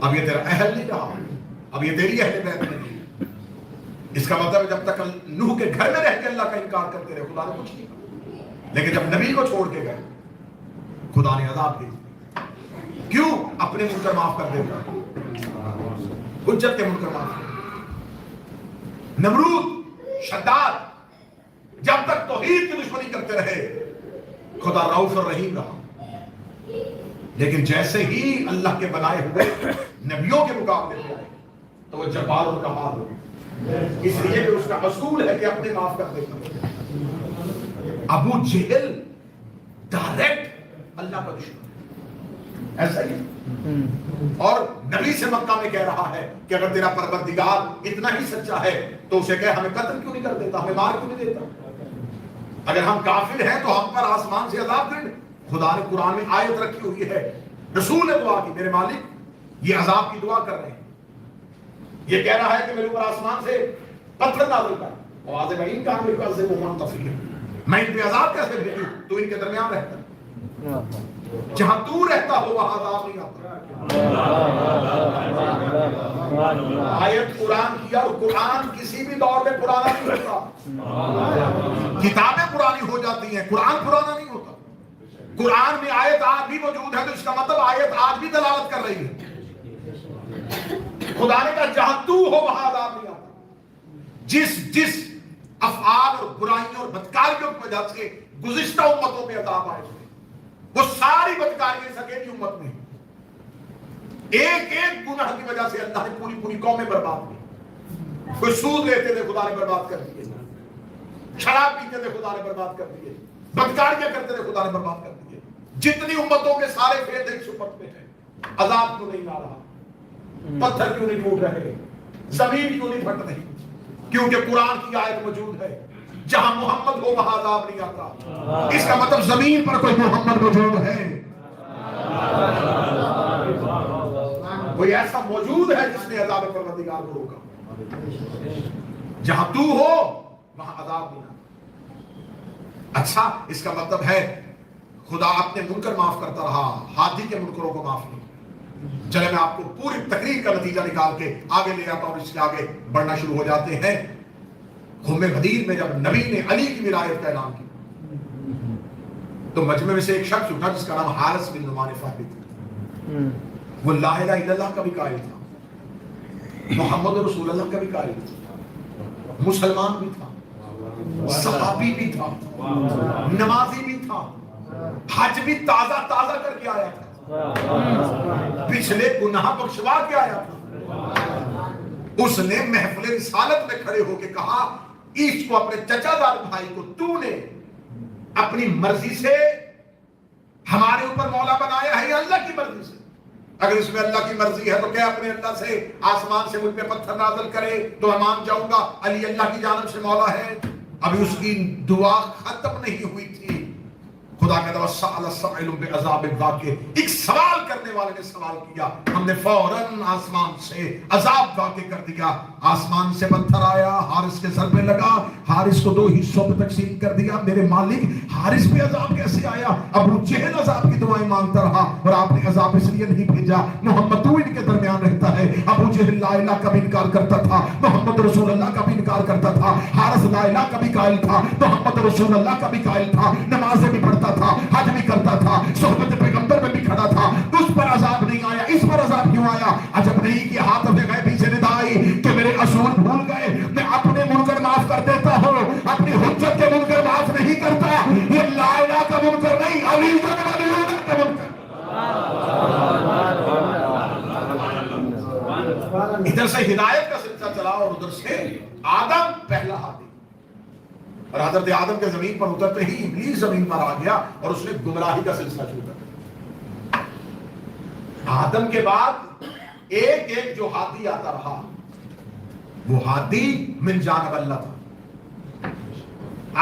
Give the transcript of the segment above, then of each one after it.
اب یہ تیرا اہل نہیں رہا، اب یہ تیری اہل بیت نہیں۔ اس کا مطلب جب تک نوح کے گھر میں رہ کے اللہ کا انکار کرتے رہے خدا نے کچھ نہیں کہا، لیکن جب نبی کو چھوڑ کے گئے خدا نے عذاب دی۔ کیوں؟ اپنے منکر معاف کر دیتا، حجت کے منکر معاف کر۔ نمرود، شداد جب تک توحید کی دشمنی کرتے رہے خدا رؤوف الرحیم رہا، لیکن جیسے ہی اللہ کے بنائے ہوئے نبیوں کے مقابلے میں آئے تو وہ جبار اور کمال ہو گئے، اس لیے کہ اس کا اصول ہے کہ اپنے معاف کر دیتا۔ ابو جہل ڈائریکٹ اللہ کا دشمن ایسا ہی، اور نبی سے مکہ میں کہہ رہا ہے کہ اگر تیرا پروردگار اتنا ہی سچا ہے تو اسے کہے ہمیں قتل کیوں نہیں کر دیتا، ہمیں مار کیوں نہیں دیتا، اگر ہم کافر ہیں تو ہم پر آسمان سے عذاب دے۔ خدا نے قرآن میں آیت رکھی ہوئی ہے، رسول نے دعا کی، میرے مالک یہ عذاب کی دعا کر رہے ہیں، یہ کہہ رہا ہے کہ میرے اوپر آسمان سے پتھر نازل کر، اور آج میں ان کا میرے پاس سے وہ منتفی ہے، میں ان پہ عذاب کیسے بھیجوں، تو ان کے درمیان رہتا ہے، جہاں تو رہتا ہو وہاں عذاب نہیں آتا۔ آیت قرآن کی، اور قرآن کسی بھی دور میں پرانا نہیں ہوتا، کتابیں پرانی ہو جاتی ہیں، قرآن پرانا نہیں ہوتا۔ قرآن میں آیت آج بھی موجود ہے تو اس کا مطلب آیت آج بھی دلالت کر رہی ہے۔ خدا نے کہا جہاں تو ہو وہاں عذاب نہیں آتا۔ جس افعال اور برائیوں اور بدکاریوں کی وجہ سے گزشتہ امتوں میں عذاب آئے ہوئے، وہ ساری بدکاریاں اس اکیلی امت میں، ایک ایک گناہ کی وجہ سے اللہ نے پوری قومیں برباد کی۔ کوئی سود لیتے تھے خدا نے برباد کر دیے، شراب پیتے تھے خدا نے برباد کر دیے، بدکاریاں کرتے تھے خدا نے برباد کر دیے۔ جتنی امتوں کے سارے فیض ایک امت میں ہیں، عذاب کیوں نہیں آ رہا، پتھر کیوں نہیں ٹوٹ رہے، زمین کیوں نہیں پھٹ رہی؟ کیونکہ قرآن کی آیت موجود ہے، جہاں محمد ہو وہاں عذاب نہیں آتا۔ اس کا مطلب زمین پر کوئی محمد موجود ہے، کوئی ایسا موجود ہے جس نے عذاب پروردگار کو روکا۔ جہاں تو ہو وہاں عذاب نہیں آتا۔ اچھا، اس کا مطلب ہے خدا اپنے منکر معاف کرتا رہا، ہادی کے منکروں کو معاف نہیں۔ چلے میں آپ کو پوری تقریر کا نتیجہ نکال کے آگے لے آتا ہوں، اس سے آگے بڑھنا شروع ہو جاتے ہیں۔ خم غدیر میں جب نبی نے علی کی ولایت کا اعلان کیا تو مجمع میں سے ایک شخص اٹھا جس کا نام حارث بن نعمان فہری تھا، وہ لا الہ الا اللہ کا بھی قائل تھا، محمد رسول اللہ کا بھی قائل تھا، مسلمان بھی تھا، صحابی بھی تھا، نمازی بھی تھا، حج بھی تازہ کر کے آیا تھا، پچھلے گناہ بخشوا کے آیا تھا۔ اس نے محفل رسالت میں کھڑے ہو کے کہا، اس کو اپنے چچا دار بھائی کو تو نے اپنی مرضی سے ہمارے اوپر مولا بنایا ہے یا اللہ کی مرضی سے؟ اگر اس میں اللہ کی مرضی ہے تو کیا اپنے اللہ سے آسمان سے مجھ پہ پتھر نازل کرے تو میں مان جاؤں گا علی اللہ کی جانب سے مولا ہے۔ ابھی اس کی دعا ختم نہیں ہوئی تھی، خدا کا دعا سأل سائل بعذاب واقع، ایک سوال کرنے والے نے سوال کیا، ہم نے فوراً آسمان سے عذاب واقع کر دیا۔ آسمان سے پتھر آیا، حارث کے سر پہ لگا، حارث کو 2 حصوں پہ تقسیم کر دیا۔ میرے مالک، حارث پہ عذاب کیسے آیا؟ ابو جہل عذاب کی دعائیں مانگتا رہا اور آپ نے عذاب اس لیے نہیں بھیجا، محمد تو ان کے درمیان رہتا ہے۔ ابو جہل لا الہ کا بھی انکار کرتا تھا، محمد رسول اللہ کا بھی انکار کرتا تھا، حارث لا الہ کا بھی قائل تھا، محمد رسول اللہ کا بھی قائل تھا، نمازیں بھی پڑھتا تھا، حج بھی کرتا تھا، صحبت پیغمبر میں بھی کھڑا تھا، اس پر عذاب نہیں آیا، اس پر عذاب کیوں آیا؟ عجب نہیں کہ ہاتھ اپنے گئے پیچھے ندا آئی کہ میرے اصول بھول گئے، میں اپنے منکر معاف کر دیتا ہوں، اپنی حجت کے منکر معاف نہیں کرتا۔ یہ لا الہ کا منکر نہیں، علی کا منکر۔ ادھر سے ہدایت کا سلسلہ چلا اور ادھر سے آدم پہلا ہاتھی، اور حضرت آدم کے زمین پر اترتے ہی ابلیس زمین پر آ گیا اور اس نے گمراہی کا سلسلہ شروع کر دیا۔ آدم کے بعد ایک ایک جو ہاتھی آتا رہا وہ ہاتھی من جانب اللہ تھا۔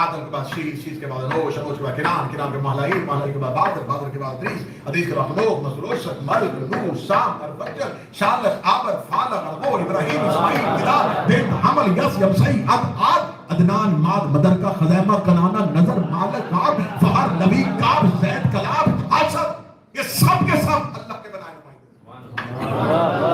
آدم کے بعد شیش کے بعد نوش، نوش کے بعد کنان، کنان کے مہلائیل، مہلائیل کے بعد بادر، بادر کے بعد ادریس، ادریس کے بعد خنوخ، مسروشت، مرگ، نوح، سام، ارفجر، شالح، آبر، فالغ، ارغور، ابراہیم، اسماعیل، کدار، بنت، حمل، یس، یبسئی، عد، عدنان، ماد، مدرکہ، خزیمہ، کنانہ، نظر، مالک، کعب، فہر، نبی، کعب، زید، کلاب، عصر، یہ سب کے سب اللہ کے بنائے نمائندے۔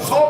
100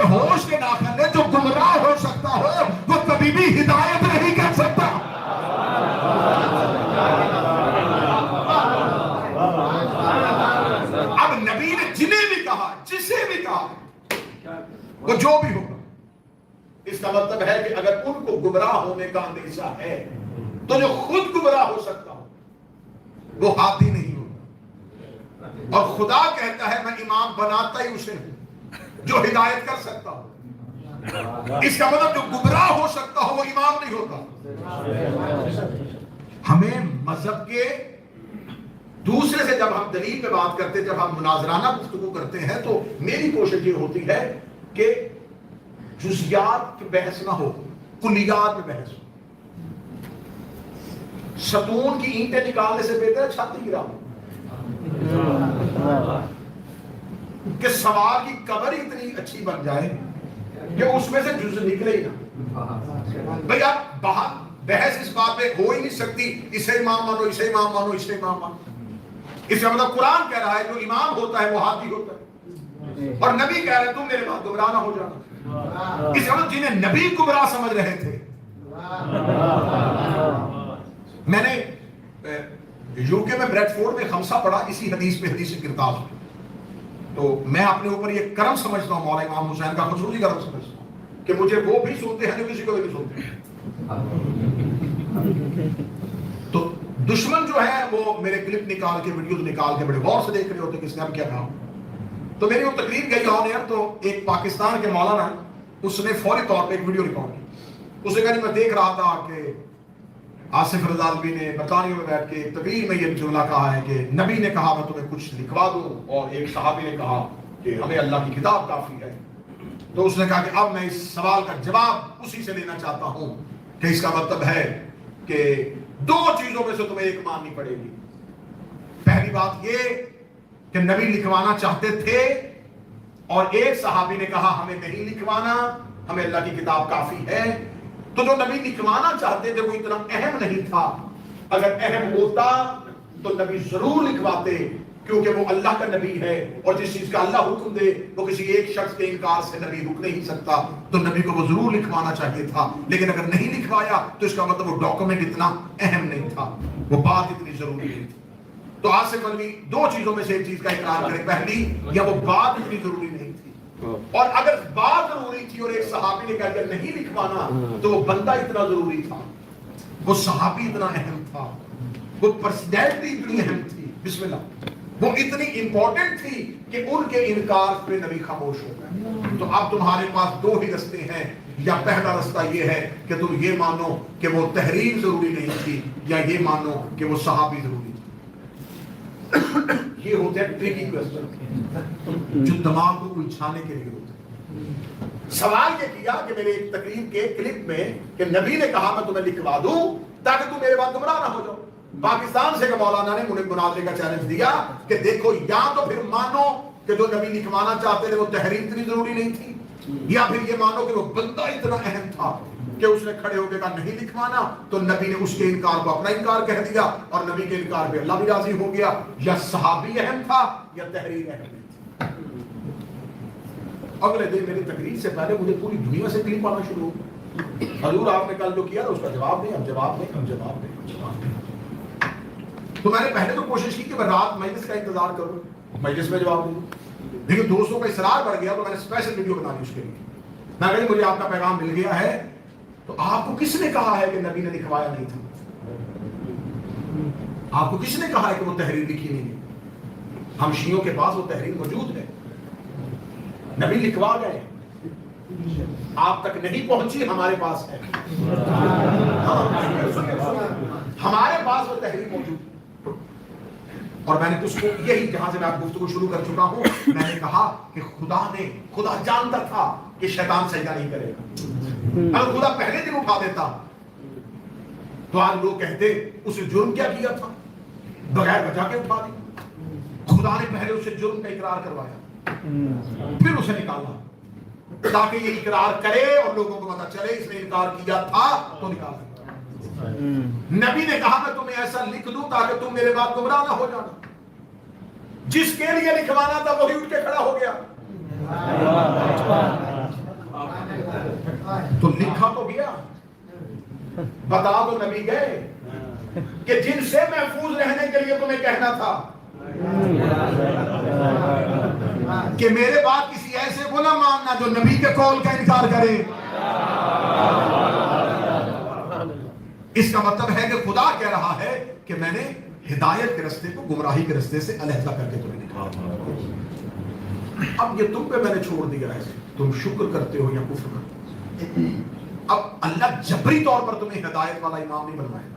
کے ہوش کے ناخن نے جو گمراہ ہو سکتا ہو وہ کبھی بھی ہدایت نہیں کر سکتا. اب نبی نے جنہیں بھی کہا, جسے بھی کہا, وہ جو بھی ہوگا, اس کا مطلب ہے کہ اگر ان کو گمراہ ہونے کا اندیشہ ہے تو جو خود گمراہ ہو سکتا ہو وہ ہادی نہیں ہوتا. اور خدا کہتا ہے میں امام بناتا ہی اسے ہوں جو ہدایت کر سکتا ہو. اس کا مطلب جو گمراہ ہو سکتا ہو وہ امام نہیں ہوتا. ہمیں مذہب کے دوسرے سے جب ہم دلیل پہ بات کرتے ہیں, جب ہم مناظرانہ گفتگو کرتے ہیں, تو میری کوشش یہ ہوتی ہے کہ جزیات کی بحث نہ ہو, کلیات میں بحث ہو. ستون کی اینٹیں نکالنے سے بہتر ہے چھت گرا کہ سوال کی کور اتنی اچھی بن جائے کہ اس میں سے جز نکلے ہی نہ. بھئی آپ بحث اس بات پہ ہو ہی نہیں سکتی اسے امام مانو, اسے امام مانو, اسے امام مانو. اس کا مطلب قرآن کہہ رہا ہے جو امام ہوتا ہے وہ ہادی ہوتا ہے, اور نبی کہہ رہے ہیں تم میرے بعد گمراہ نہ ہو جانا. اس کا مطلب جنہیں نبی گمراہ سمجھ رہے تھے. میں نے یوکے میں بریڈ فورڈ میں خمسہ پڑھا اسی حدیث پہ, حدیث کرتاز میں. تو میں اپنے اوپر یہ کرم سمجھتا ہوں, مولا امام حسین کا خصوصی کرم سمجھتا ہوں کہ مجھے وہ بھی سنتے ہیں جو کسی کو بھی نہیں سنتے. تو دشمن جو ہے وہ میرے کلپ نکال کے, ویڈیوز نکال کے بڑے غور سے دیکھ رہے ہوتے کس نے اب کیا کہا. تو میری وہ تقریر گئی آن ایئر, تو ایک پاکستان کے مولانا ہے, اس نے فوری طور پہ ایک ویڈیو ریکارڈ کی. اس نے کہا میں دیکھ رہا تھا کہ آصف رضا الوی نے برطانیہ میں بیٹھ کے ایک تقریر میں یہ جملہ کہا ہے کہ نبی نے کہا میں تمہیں کچھ لکھوا دوں, اور ایک صحابی نے کہا کہ ہمیں اللہ کی کتاب کافی ہے. تو اس نے کہا کہ اب میں اس سوال کا جواب اسی سے لینا چاہتا ہوں کہ اس کا مطلب ہے کہ دو چیزوں میں سے تمہیں ایک ماننی پڑے گی. پہلی بات یہ کہ نبی لکھوانا چاہتے تھے, اور ایک صحابی نے کہا ہمیں نہیں لکھوانا, ہمیں اللہ کی کتاب کافی ہے. تو جو نبی لکھوانا چاہتے تھے وہ اتنا اہم نہیں تھا. اگر اہم ہوتا تو نبی ضرور لکھواتے, کیونکہ وہ اللہ کا نبی ہے, اور جس چیز کا اللہ حکم دے وہ کسی ایک شخص کے انکار سے نبی رک نہیں سکتا. تو نبی کو وہ ضرور لکھوانا چاہیے تھا. لیکن اگر نہیں لکھوایا تو اس کا مطلب وہ ڈاکومنٹ اتنا اہم نہیں تھا, وہ بات اتنی ضروری نہیں تھی. تو آصف الوی دو چیزوں میں سے ایک چیز کا اقرار کرے, پہلی یا وہ بات اتنی ضروری نہیں تھی, اور اگر بات ضروری تھی اور ایک صحابی نے کہا کہ نہیں لکھوانا تو وہ بندہ اتنا ضروری تھا, وہ صحابی اتنا اہم تھا, وہ پرسنالٹی اتنی اہم تھی, بسم اللہ, وہ اتنی امپورٹنٹ تھی کہ ان کے انکار پہ نبی خاموش ہو گئے. تو اب تمہارے پاس دو ہی رستے ہیں, یا پہلا رستہ یہ ہے کہ تم یہ مانو کہ وہ تحریر ضروری نہیں تھی, یا یہ مانو کہ وہ صحابی ضروری تھی. یہ ہوتے ہیں ٹریکی کوسچن جو دماغ کو الجھانے کے لیے ہوتے ہیں. سوال یہ کیا کہ میرے ایک تقریر کے کلپ میں کہ نبی نے کہا میں تمہیں لکھوا دوں تاکہ تم میرے بعد گمراہ نہ ہو جاؤ. پاکستان سے مولانا نے مجھے مناظرے کا چیلنج دیا کہ دیکھو یا تو پھر مانو کہ جو نبی لکھوانا چاہتے تھے وہ تحریر اتنی ضروری نہیں تھی, یا پھر یہ مانو کہ وہ بندہ اتنا اہم تھا کہ اس نے کھڑے ہو کے کہا نہیں لکھوانا, تو نبی نے اس کے انکار کو اپنا انکار کہہ دیا, اور نبی کے انکار پہ اللہ بھی راضی ہو گیا. یا صحابی اہم تھا یا تحریر اہم نہیں تھی. اگلے دن میری تقریر سے پہلے مجھے پوری دنیا سے کلپ آنا شروع ہو. حضور آپ نے کل جو کیا تھا اس کا جواب دیں, ہم جواب دیں, ہم جواب دیں, ہم جواب دیں. تو میں نے پہلے تو کوشش کی کہ میں رات مجلس کا انتظار کروں, مجلس میں جواب دوں, لیکن دوستوں کا اصرار بڑھ گیا تو میں نے اسپیشل ویڈیو بنا دی اس کے لیے. میں کہا مجھے آپ کا پیغام مل گیا ہے, تو آپ کو کس نے کہا ہے کہ نبی نے لکھوایا نہیں تھا؟ آپ کو کس نے کہا ہے کہ وہ تحریر لکھی نہیں ہے؟ ہم شیعوں کے پاس وہ تحریر موجود ہے, نبی لکھوا گئے, آپ تک نہیں پہنچی, ہمارے پاس ہے, ہمارے پاس وہ تحریر موجود. اور میں نے اس کو یہی, جہاں سے میں آپ گفتگو شروع کر چکا ہوں, میں نے کہا کہ خدا جانتا تھا کہ شیطان سجدہ نہیں کرے گا. اگر خدا پہلے دن اٹھا دیتا تو آج لوگ کہتے اس نے جرم کیا تھا, بغیر وجہ کے اٹھا دی. خدا نے پہلے اسے جرم کا اقرار کروایا, پھر اسے نکالا تاکہ یہ اقرار کرے اور لوگوں کو پتہ چلے اس نے انکار کیا تھا تو نکالا. نبی نے کہا میں تمہیں ایسا لکھ دوں تاکہ تم میرے بعد گمراہ نہ ہو جانا. جس کے لیے لکھوانا تھا وہی اٹھ کے کھڑا ہو گیا. تو لکھا تو گیا، بتا دو نبی گئے کہ جن سے محفوظ رہنے کے لیے تمہیں کہنا تھا کہ میرے بعد کسی ایسے کو نہ ماننا جو نبی کے قول کا انکار کرے۔ اس کا مطلب ہے کہ خدا کہہ رہا ہے کہ میں نے ہدایت کے رستے کو گمراہی کے رستے سے علیحدہ کر کے تمہیں نکالا۔ اب یہ تم پہ میں نے چھوڑ دیا ہے، تم شکر کرتے ہو یا کفر کرتے ہو۔ اب اللہ جبری طور پر تمہیں ہدایت والا امام نہیں بنوائے گا،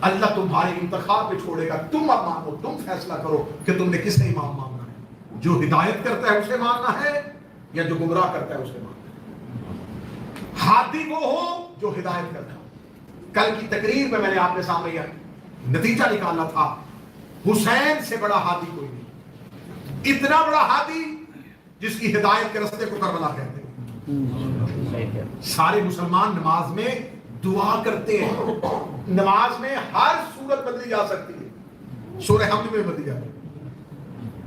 اللہ تمہارے انتخاب پہ چھوڑے گا، تم اب مانو، تم فیصلہ کرو کہ تم نے کسے امام ماننا ہے، جو ہدایت کرتا ہے اسے ماننا ہے یا جو گمراہ کرتا ہے اسے ماننا ہے۔ ہادی وہ ہو جو ہدایت کرتا ہے۔ کل کی تقریر میں نے آپ کے سامنے یہ نتیجہ نکالا تھا، حسین سے بڑا ہادی کوئی نہیں، اتنا بڑا ہادی جس کی ہدایت کے رستے کو کربلا کہتے ہیں۔ سارے مسلمان نماز میں دعا کرتے ہیں، نماز میں ہر صورت بدلی جا سکتی ہے، سورہ حمد میں بدلی جاتی ہے،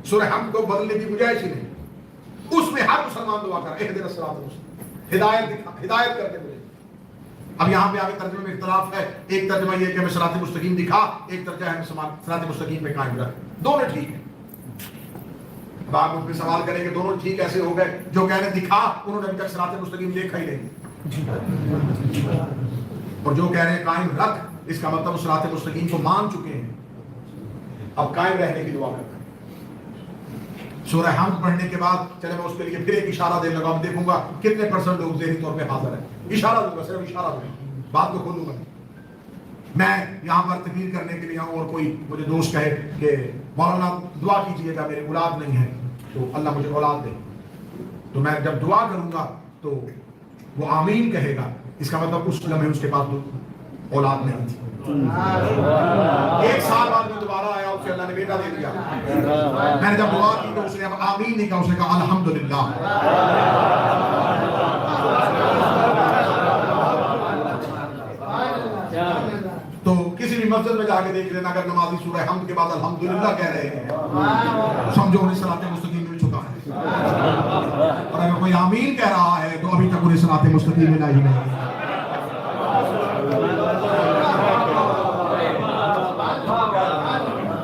سورہ حمد کو بدلنے کی گنجائش ہی نہیں، اس میں ہر مسلمان دعا کر اہدنا الصراط المستقیم، ہدایت کرتے مجھے۔ اب یہاں پہ آگے ترجمے میں اختلاف ہے، ایک ترجمہ یہ کہ ہمیں صراط مستقیم دکھا، ایک ترجمہ ہے ہمیں صراط مستقیم پہ قائم رکھ، دونوں ٹھیک ہے۔ اب آپ مجھ پہ سوال کریں کہ دونوں ٹھیک ایسے ہو گئے، جو کہہ رہے دکھا انہوں نے ابھی تک صراط مستقیم دیکھا ہی نہیں، اور جو کہہ رہے ہیں قائم رکھ، اس کا مطلب صراط مستقیم کو مان چکے ہیں، اب قائم رہنے کی دعا کرتے ہیں۔ سورہ حمد پڑھنے کے بعد چلے میں اس کے لیے پھر ایک اشارہ دینے لگا، دیکھوں گا کتنے پرسنٹ لوگ ذہنی طور پہ حاضر ہیں، اشارہ دوں گا، صرف اشارہ دوں گا، بات کو کھولوں گا۔ میں یہاں پر تقریر کرنے کے لیے آؤں اور کوئی مجھے دوست کہے کہ مولانا دعا کیجیے گا، میری اولاد نہیں ہے تو اللہ مجھے اولاد دے، تو میں جب دعا کروں گا تو وہ آمین کہے گا، اس کا مطلب اس لمحے اس کے پاس اولاد نہیں تھی۔ ایک سال بعد میں دوبارہ آیا، اسے اللہ نے بیٹا دے دیا، میں نے جب دعا کی تو اس نے اب آمین نہیں کہا، اس نے کہا الحمدللہ۔ تو کسی بھی مسجد میں جا کے دیکھ لینا، اگر نمازی سورہ حمد کے بعد الحمدللہ کہہ رہے ہیں، سمجھو انہیں صراط مستقیم مل چکا ہے، اور اگر کوئی آمین کہہ رہا ہے تو ابھی تک انہیں صراط مستقیم ملا ہی نہیں۔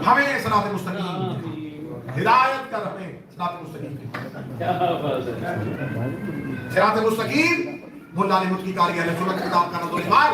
ہمیں صراط مستقیم ہدایت کر، ہمیں صراط مستقیم صراط مستقیم ملا علی مدکی کاری اہل سنت کتاب کا نظر اشمار،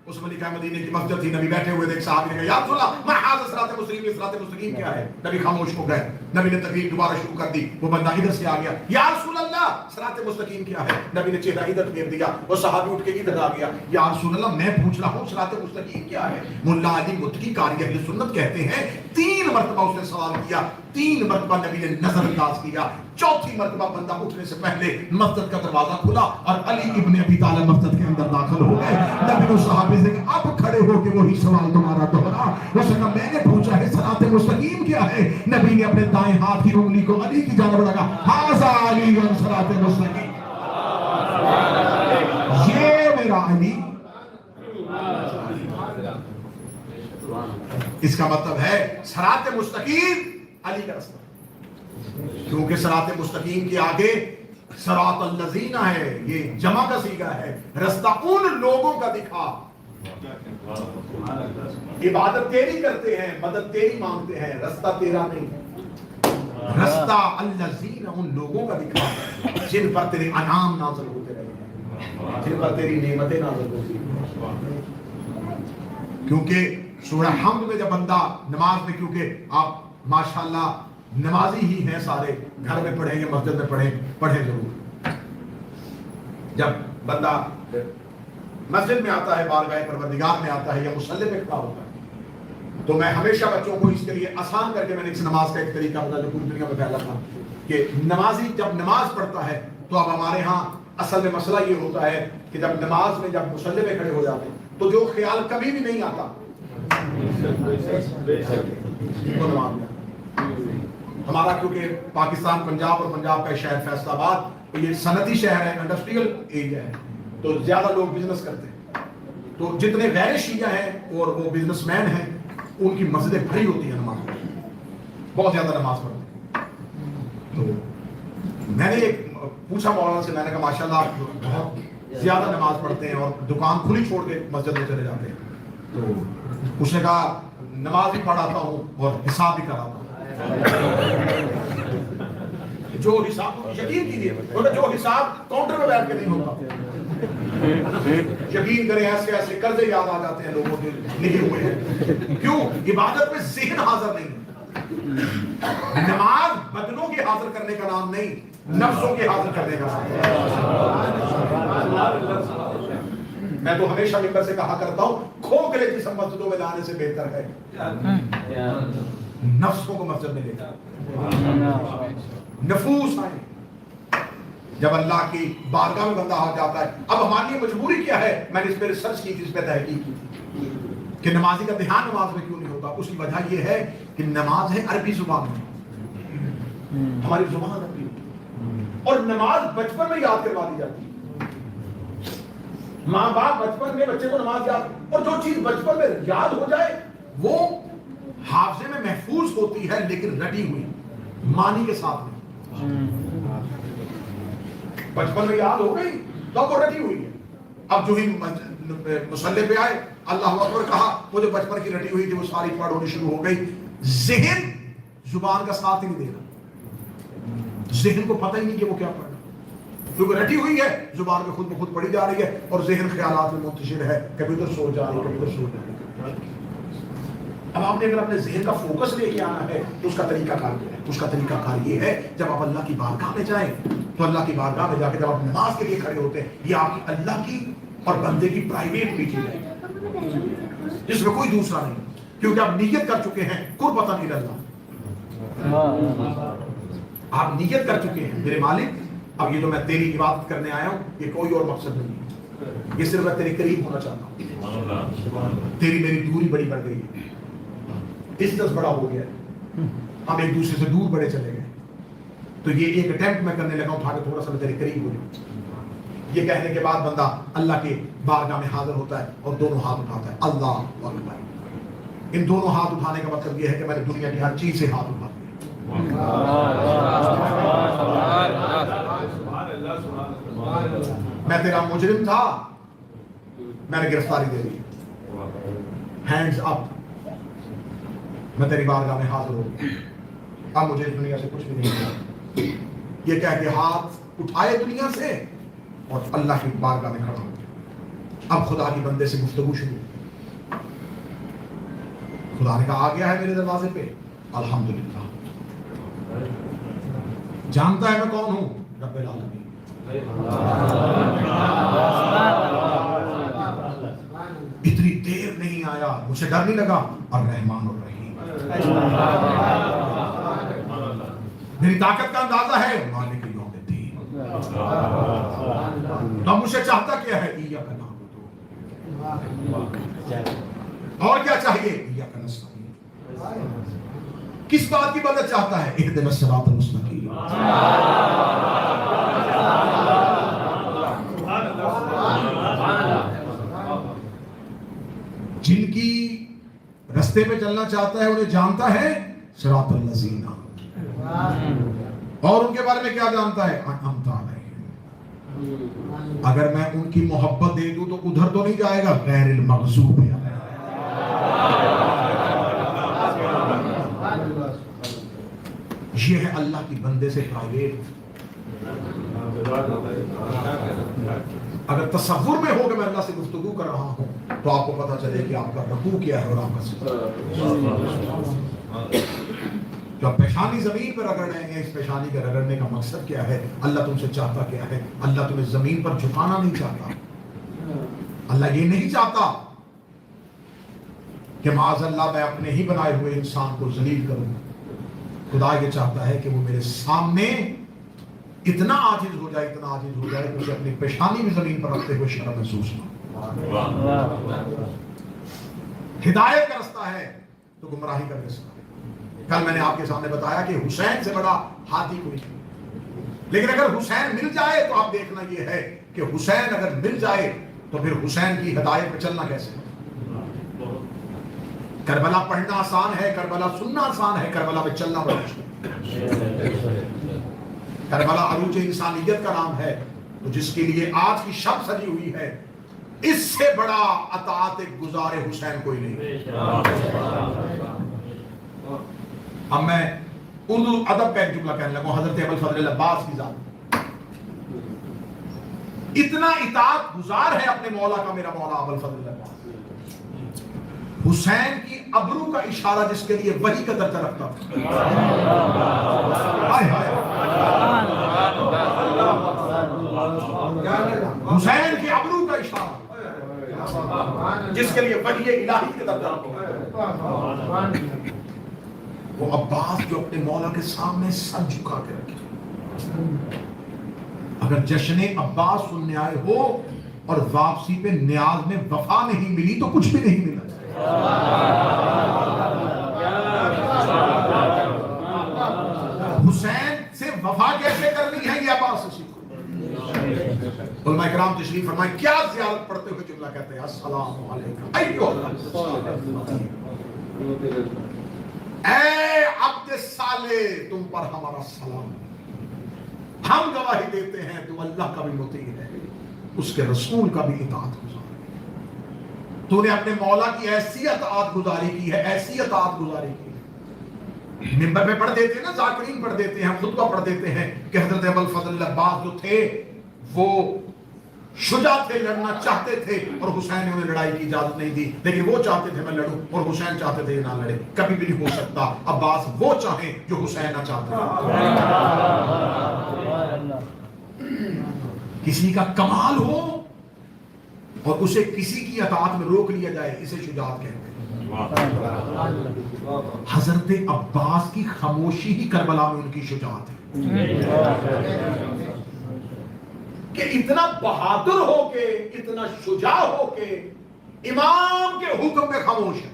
اس میں لکھا ہے مدینے کی مسجد تھی، نبی بیٹھے ہوئے تھے، ایک صحابی نے کہا یا رسول اللہ ما ھذا صراط مستقیم، یہ صراط مستقیم کیا ہے؟ نبی خاموش ہو گئے، نبی نے تقریر دوبارہ شروع کر دی، وہ بندہ ادھر سے آ گیا، یا رسول اللہ صراط مستقیم کیا ہے؟ نبی نے چہرہ ادھر پھیر دیا، وہ صحابی اٹھ کے ادھر آ گیا، یا رسول اللہ میں پوچھ رہا ہوں صراط مستقیم کیا ہے؟ ملا علی مدکی کاری اہل سنت کہتے ہیں 3 مرتبہ اس نے سوال کیا، 3 مرتبہ نبی نے نظر انداز کیا، چوتھی مرتبہ بندہ اٹھنے سے پہلے مسجد کا دروازہ کھلا اور علی ابن ابی طالب مسجد کے اندر داخل ہو گئے۔ نبی نے صحابی سے کہا اب کھڑے ہو کے وہی سوال تمہارا دوہرا، اس نے کہا میں نے پوچھا ہے صراط مستقیم کیا ہے؟ نبی نے اپنے دائیں ہاتھ کی انگلی کو علی کی جانب لگا، ھذا علی صراط مستقیم، یہ میرا علی۔ اس کا مطلب ہے صراط مستقیم علی کا رستہ، کیونکہ صراط مستقیم کے آگے صراط الذین ہے، یہ جمع کا صیغہ ہے، رستہ ان لوگوں کا دکھا، عبادت تیری کرتے ہیں، مدد تیری مانگتے ہیں، رستہ تیرا نہیں، رستہ الذین ان لوگوں کا دکھا جن پر تیرے انعام نازل ہوتے رہے، جن پر تیری نعمتیں نازل ہوتی ہیں۔ کیونکہ سورہ حمد میں جب بندہ نماز میں، کیونکہ آپ ماشاءاللہ نمازی ہی ہیں سارے، گھر میں پڑھیں یا مسجد میں پڑھیں ضرور، جب بندہ مسجد میں آتا ہے، بارگاہ پروردگار میں آتا ہے یا مصلی میں کھڑا ہوتا ہے، تو میں ہمیشہ بچوں کو اس کے لیے آسان کر کے میں نے اس نماز کا ایک طریقہ بتا جو پوری دنیا میں پھیلا تھا کہ نمازی جب نماز پڑھتا ہے تو اب ہمارے ہاں اصل میں مسئلہ یہ ہوتا ہے کہ جب نماز میں جب مصلی میں کھڑے ہو جاتے ہیں تو جو خیال کبھی بھی نہیں آتا ہمارا، کیونکہ پاکستان پنجاب اور پنجاب کا شہر فیصل آباد یہ صنعتی شہر ہے، انڈسٹریل ایریا ہے، تو زیادہ لوگ بزنس کرتے ہیں، تو جتنے غیر شیعہ ہیں اور وہ بزنس مین ہیں ان کی مسجدیں بھری ہوتی ہیں، نماز بہت زیادہ نماز پڑھتے ہیں۔ تو میں نے ایک پوچھا مولانا سے, میں نے کہا ماشاءاللہ آپ بہت زیادہ نماز پڑھتے ہیں اور دکان کھلی چھوڑ کے مسجد میں چلے جاتے ہیں. تو اس نے کہا نماز بھی پڑھاتا ہوں اور حساب بھی کراتا ہوں. جو حساب, یقین کیجیے جو حساب کاؤنٹر میں بیٹھ کے نہیں ہوتا, یقین کریں ایسے ایسے قرضے یاد آ جاتے ہیں لوگوں کے لکھے ہوئے ہیں. کیوں؟ عبادت میں ذہن حاضر نہیں. نماز بدنوں کے حاضر کرنے کا نام نہیں, نفسوں کے حاضر کرنے کا نام. میں تو ہمیشہ ممبر سے کہا کرتا ہوں, کھوکھلے جسم مسجدوں میں لانے سے بہتر ہے نفسوں کو مسجد میں لے کر. نفوس آئے جب اللہ کی بارگاہ میں بندہ آ جاتا ہے. اب ہماری مجبوری کیا ہے؟ میں نے اس پہ ریسرچ کی تھی, اس پہ تحقیق کی کہ نمازی کا دھیان نماز میں کیوں نہیں ہوتا. اس کی وجہ یہ ہے کہ نماز ہے عربی زبان میں, ہماری زبان عربی, اور نماز بچپن میں یاد کروا دی جاتی ہے. ماں باپ بچپن میں بچے کو نماز یاد, اور جو چیز بچپن میں یاد ہو جائے وہ حافظے میں محفوظ ہوتی ہے لیکن رٹی ہوئی معنی کے ساتھ نہیں. بچپن میں یاد ہو گئی تو وہ رٹی ہوئی ہے. اب جو ہی مصلی پہ آئے اللہ اکبر کہا, وہ جو بچپن کی رٹی ہوئی تھی وہ ساری پڑھ ہونی شروع ہو گئی. ذہن زبان کا ساتھ ہی نہیں دے رہا, ذہن کو پتہ ہی نہیں کہ وہ کیا پڑھ رہا, کیونکہ رٹی ہوئی ہے زبان میں خود بخود پڑھی جا رہی ہے اور ذہن خیالات میں منتشر ہے, کبھی ادھر سو جا رہی ہے کبھی ادھر سو جا رہی ہے. اب آپ نے اگر اپنے ذہن کا فوکس لے کے آنا ہے تو اس کا طریقہ کار کیا ہے؟ اس کا طریقہ کار یہ ہے جب آپ اللہ کی بارگاہ میں جائیں تو اللہ کی بارگاہ میں جا کے جب آپ نماز کے لیے کھڑے ہوتے ہیں, یہ آپ کی اللہ کی اور بندے کی پرائیویٹ میٹنگ ہے جس میں کوئی دوسرا نہیں, کیونکہ آپ نیت کر چکے ہیں قربتاً الی اللہ. آپ نیت کر چکے ہیں میرے مالک اب یہ جو میں تیری عبادت کرنے آیا ہوں یہ کوئی اور مقصد نہیں ہے, یہ صرف میں تیرے قریب ہونا چاہتا ہوں. تیری میری دوری بڑی بڑھ گئی ہے, ڈسٹنس بڑا ہو گیا, ہم ایک دوسرے سے دور بڑے چلے گئے. تو یہ ایک اٹیمپٹ میں کرنے لگا ہوں تھا کہ تھوڑا سا میں تیرے قریب ہو جاؤں. یہ کہنے کے بعد بندہ اللہ کے بارگاہ میں حاضر ہوتا ہے اور دونوں ہاتھ اٹھاتا ہے اللہ اکبر. ان دونوں ہاتھ اٹھانے کا مطلب یہ ہے کہ میں نے دنیا کی ہر چیز سے ہاتھ اٹھا دیا. میں تیرا مجرم تھا, میں نے گرفتاری دے دی, ہینڈز اپ, میں تیری بارگاہ میں حاضر ہوں, اب مجھے اس دنیا سے کچھ بھی نہیں ملا. یہ کہہ کے ہاتھ اٹھائے دنیا سے اور اللہ کی بارگاہ میں کھڑا ہو. اب خدا کی بندے سے گفتگو شروع. خدا نے کہا آ گیا ہے میرے دروازے پہ, الحمدللہ جانتا ہے میں کون ہوں, رب العالمین. اتنی دیر نہیں آیا, مجھے ڈر نہیں لگا, اور رحمان الرحیم. میری طاقت کا اندازہ ہے مالک یوم الدین. اب مجھے چاہتا کیا ہے, ایاک نعبد, اور کیا چاہیے, ایاک نستعین. کس بات کی مدد چاہتا ہے, اہدنا الصراط المستقیم. جن کی رستے پہ چلنا چاہتا ہے انہیں جانتا ہے صراط الذین, اور ان کے بارے میں کیا جانتا ہے, انعمت علیہم. اگر میں ان کی محبت دے دوں تو ادھر تو نہیں جائے گا, غیر المغضوب علیہم. یہ ہے اللہ کی بندے سے پرائیویٹ. اگر تصور میں ہو کہ میں اللہ سے گفتگو کر رہا ہوں تو آپ کو پتا چلے کہ آپ کا رکوع کیا ہے اور آپ کا سجدہ. جو آپ پیشانی زمین پر رگڑ رہے ہیں, اس پیشانی کے رگڑنے کا مقصد کیا ہے, اللہ تم سے چاہتا کیا ہے. اللہ تمہیں زمین پر جھکانا نہیں چاہتا. اللہ یہ نہیں چاہتا کہ معاذ اللہ میں اپنے ہی بنائے ہوئے انسان کو ذلیل کروں. خدا یہ چاہتا ہے کہ وہ میرے سامنے اتنا عاجز ہو جائے, اتنا عاجز ہو جائے کہ اسے اپنی پیشانی بھی زمین پر رکھتے ہوئے شرم محسوس نہ. ہدایت کا رستہ ہے تو گمراہی کا رستہ. کل میں نے آپ کے سامنے بتایا کہ حسین سے بڑا ہاتھی کوئی نہیں, لیکن اگر حسین مل جائے تو آپ دیکھنا یہ ہے کہ حسین اگر مل جائے تو پھر حسین کی ہدایت پہ چلنا کیسے. کربلا پڑھنا آسان ہے, کربلا سننا آسان ہے, کربلا پہ چلنا بڑا مشکل. کربلا عروج انسانیت کا نام ہے، تو جس کے لیے آج کی شب سجی ہوئی ہے، اس سے بڑا اطاعت گزار حسین کوئی نہیں۔ اب میں اردو ادب کا ایک جملہ کہنے لگا، حضرت ابوالفضل العباس کی ذات اتنا اطاعت گزار ہے اپنے مولا کا، میرا مولا ابوالفضل العباس، حسین کی ابرو کا اشارہ جس کے لیے وحی کا درجہ رکھتا تھا۔ حسین کی ابرو کا اشارہ جس کے لیے وحی الہی کا درجہ رکھتا، وہ عباس جو اپنے مولا کے سامنے سر جھکا کے رکھے۔ اگر جشن عباس سننے آئے ہو اور واپسی پہ نیاز میں وفا نہیں ملی تو کچھ بھی نہیں ملا۔ حسین سے وفا کیسے کرنی ہے یہ عباس سے سیکھو۔ علماء کرام تشریف فرمائیں، کیا زیارت پڑھتے ہوئے جملہ کہتے ہیں، السلام علیکم اے عبد صالح، تم پر ہمارا سلام، ہم گواہی دیتے ہیں تم اللہ کا بھی مطیع ہے، اس کے رسول کا بھی اطاعت گزار ہے، تو نے اپنے مولا کی ایسی اطاعت گزاری کی ہے، ایسی اطاعت گزاری کی ہے۔ منبر پہ پڑھ دیتے ہیں نا، ذاکرین پڑھ دیتے ہیں، خطبہ پڑھ دیتے ہیں کہ حضرت ابوالفضل العباس جو تھے وہ شجاع تھے، لڑنا چاہتے تھے، اور حسین نے انہیں لڑائی کی اجازت نہیں دی، لیکن وہ چاہتے تھے میں لڑوں اور حسین چاہتے تھے نہ لڑے۔ کبھی بھی نہیں ہو سکتا عباس وہ چاہیں جو حسین نہ چاہتے ہیں۔ کسی کا کمال ہو اور اسے کسی کی اطاعت میں روک لیا جائے، اسے شجاعت کہتے ہیں۔ حضرت عباس کی خاموشی ہی کربلا میں ان کی شجاعت ہے، کہ اتنا بہادر ہو کے، اتنا شجاع ہو کے امام کے حکم میں خاموش ہے۔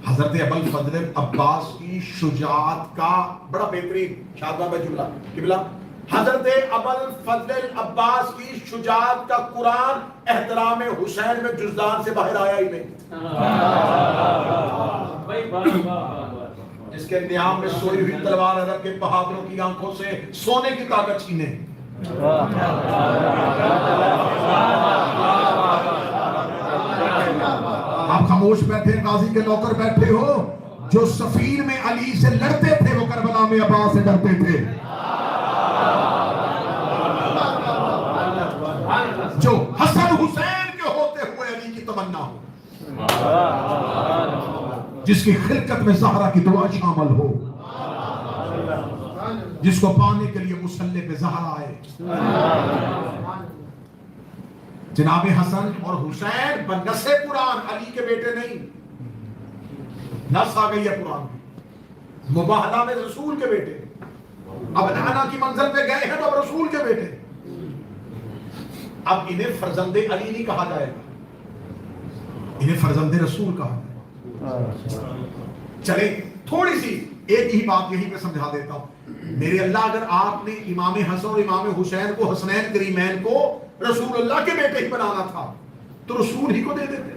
حضرت ابوالفضل عباس کی شجاعت کا بڑا بہترین شادبہ میں جملہ قبلہ، حضرت ابوالفضل عباس کی شجاعت کا قرآن احترام حسین میں جزدان سے باہر آیا ہی نہیں۔ جس کے نیام میں سوئی ہوئی تلوار عرب کے بہادروں کی آنکھوں سے سونے کی طاقت چھینے۔ آپ خاموش بیٹھے، قاضی کے نوکر بیٹھے ہو، جو سفیر میں علی سے لڑتے تھے وہ کربلا میں عباس سے ڈرتے تھے، جو حسن حسین کے ہوتے ہوئے علی کی تمنا ہو، جس کی خلقت میں زہرا کی دعا شامل ہو، جس کو پانے کے لیے مصلی پہ زہرا آئے۔ جناب حسن اور حسین بنس قرآن، علی کے بیٹے نہیں، نس آ گئی ہے قرآن کی، مباہلہ میں رسول کے بیٹے، اب نانا کی منزل پہ گئے ہیں تو اب رسول کے بیٹے، اب انہیں فرزند علی نہیں کہا جائے گا، انہیں فرزند رسول کہا جائے گا۔ چلیں تھوڑی سی ایک ہی بات یہیں پہ سمجھا دیتا ہوں، میرے اللہ اگر آپ نے امام حسن اور امام حسین کو، حسنین کریمین کو رسول اللہ کے بیٹے ہی بنانا تھا تو رسول ہی کو دے دیتے،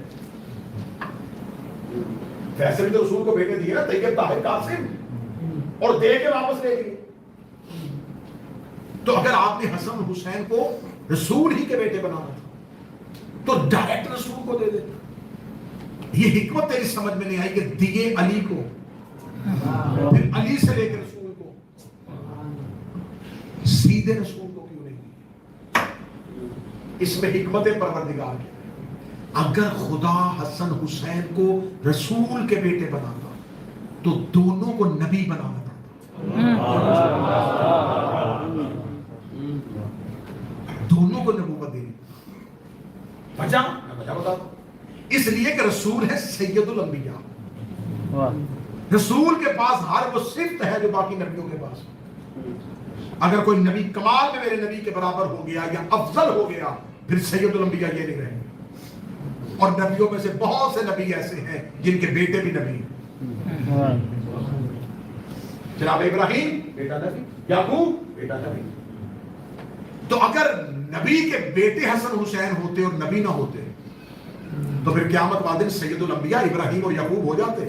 ویسے بھی تو رسول کو بیٹے دیے نا، طیب، طاہر، قاسم، اور دے کے واپس لے لیے، تو اگر آپ نے حسن حسین کو رسول ہی کے بیٹے بنانا تھا تو ڈائریکٹ رسول کو دے دیتے۔ یہ حکمت تیری سمجھ میں نہیں آئی کہ دیے علی کو، پھر علی سے لے کے رسول کو، سیدھے رسول کو کیوں نہیں دی؟ اس میں حکمت پروردگار کی۔ اگر خدا حسن حسین کو رسول کے بیٹے بناتا تو دونوں کو نبی بنانا تھا، دونوں کو نبوت دینی۔ وجہ بتا، اس لیے کہ رسول ہے سید الانبیاء، رسول کے پاس ہر وہ صفت ہے جو باقی نبیوں کے پاس۔ اگر کوئی نبی کمال میں میرے نبی کے برابر ہو گیا یا افضل ہو گیا، پھر سید الانبیاء یہ نہیں رہیں گے۔ اور نبیوں میں سے بہت سے نبی ایسے ہیں جن کے بیٹے بھی نبی ہیں۔ جناب ابراہیم بیٹا نبی، یعقوب بیٹا نبی۔ تو اگر نبی کے بیٹے حسن حسین ہوتے اور نبی نہ ہوتے تو پھر قیامت والے دن سید الانبیاء ابراہیم اور یعقوب ہو جاتے۔